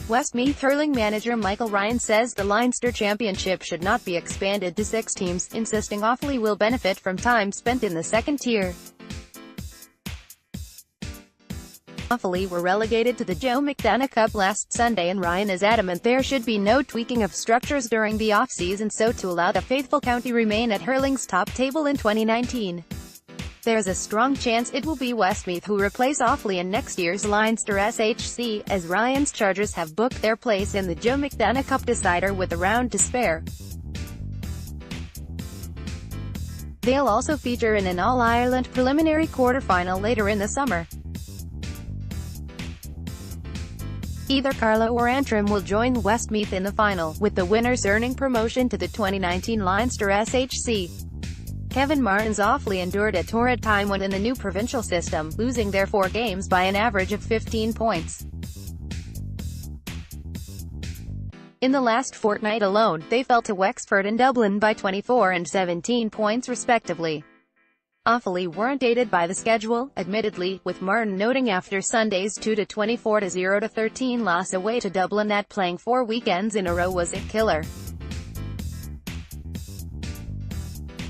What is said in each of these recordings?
Westmeath hurling manager Michael Ryan says the Leinster Championship should not be expanded to 6 teams, insisting Offaly will benefit from time spent in the second tier. Offaly were relegated to the Joe McDonagh Cup last Sunday, and Ryan is adamant there should be no tweaking of structures during the off-season so to allow the faithful county remain at hurling's top table in 2019. There's a strong chance it will be Westmeath who replace Offaly in next year's Leinster SHC, as Ryan's Chargers have booked their place in the Joe McDonagh Cup decider with a round to spare. They'll also feature in an All-Ireland preliminary quarter-final later in the summer. Either Carlow or Antrim will join Westmeath in the final, with the winners earning promotion to the 2019 Leinster SHC. Kevin Martin's Offaly endured a torrid time when in the new provincial system, losing their 4 games by an average of 15 points. In the last fortnight alone, they fell to Wexford and Dublin by 24 and 17 points respectively. Offaly weren't aided by the schedule, admittedly, with Martin noting after Sunday's 2-24-0-13 loss away to Dublin that playing 4 weekends in a row was a killer.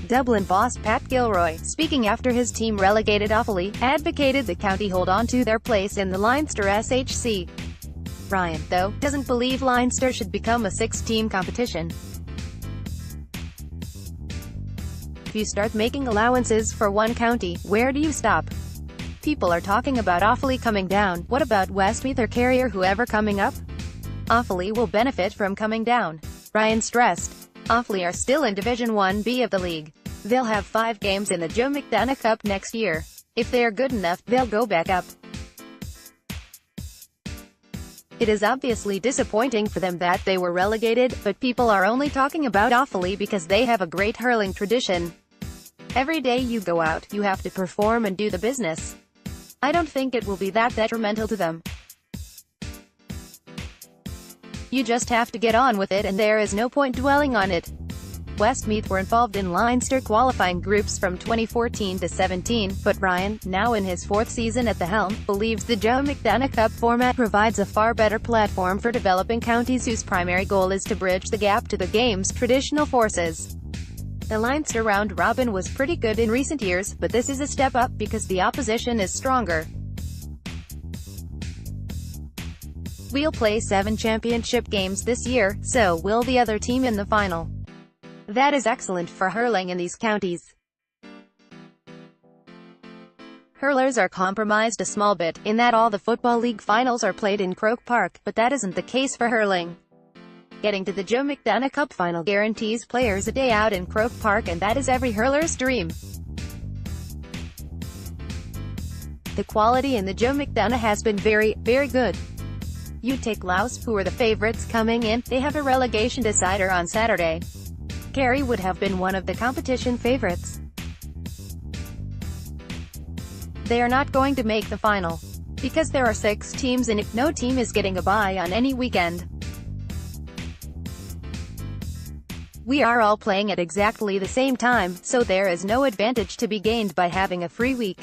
Dublin boss Pat Gilroy, speaking after his team relegated Offaly, advocated the county hold on to their place in the Leinster SHC. Ryan, though, doesn't believe Leinster should become a 6-team competition. If you start making allowances for one county, where do you stop? People are talking about Offaly coming down. What about Westmeath or Kerry or whoever coming up? Offaly will benefit from coming down, Ryan stressed. Offaly are still in Division 1B of the league. They'll have 5 games in the Joe McDonagh Cup next year. If they are good enough, they'll go back up. It is obviously disappointing for them that they were relegated, but people are only talking about Offaly because they have a great hurling tradition. Every day you go out, you have to perform and do the business. I don't think it will be that detrimental to them. You just have to get on with it and there is no point dwelling on it. Westmeath were involved in Leinster qualifying groups from 2014 to 17, but Ryan, now in his 4th season at the helm, believes the Joe McDonagh Cup format provides a far better platform for developing counties whose primary goal is to bridge the gap to the game's traditional forces. The Leinster round robin was pretty good in recent years, but this is a step up because the opposition is stronger. We'll play 7 championship games this year, so will the other team in the final. That is excellent for hurling in these counties. Hurlers are compromised a small bit, in that all the Football League finals are played in Croke Park, but that isn't the case for hurling. Getting to the Joe McDonagh Cup final guarantees players a day out in Croke Park, and that is every hurler's dream. The quality in the Joe McDonagh has been very, very good. You take Louth, who are the favourites coming in, they have a relegation decider on Saturday. Kerry would have been one of the competition favourites. They are not going to make the final. Because there are 6 teams in it, no team is getting a bye on any weekend. We are all playing at exactly the same time, so there is no advantage to be gained by having a free week.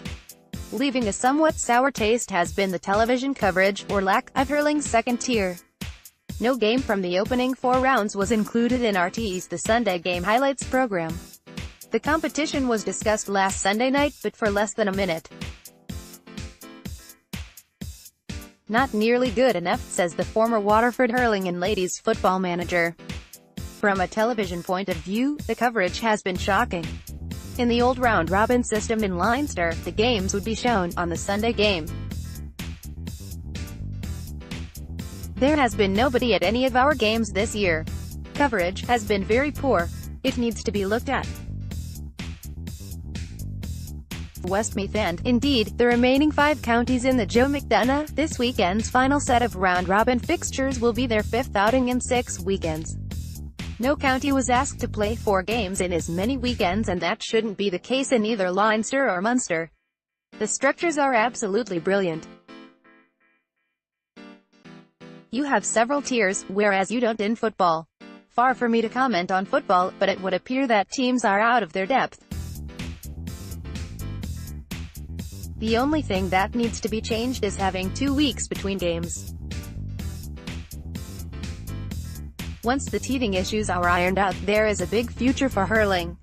Leaving a somewhat sour taste has been the television coverage, or lack, of hurling's second tier. No game from the opening 4 rounds was included in RTE's The Sunday Game Highlights program. The competition was discussed last Sunday night, but for less than a minute. Not nearly good enough, says the former Waterford hurling and ladies football manager. From a television point of view, the coverage has been shocking. In the old round-robin system in Leinster, the games would be shown on the Sunday game. There has been nobody at any of our games this year. Coverage has been very poor. It needs to be looked at. Westmeath and, indeed, the remaining 5 counties in the Joe McDonagh, this weekend's final set of round-robin fixtures will be their 5th outing in 6 weekends. No county was asked to play 4 games in as many weekends, and that shouldn't be the case in either Leinster or Munster. The structures are absolutely brilliant. You have several tiers, whereas you don't in football. Far for me to comment on football, but it would appear that teams are out of their depth. The only thing that needs to be changed is having 2 weeks between games. Once the teething issues are ironed out, there is a big future for hurling.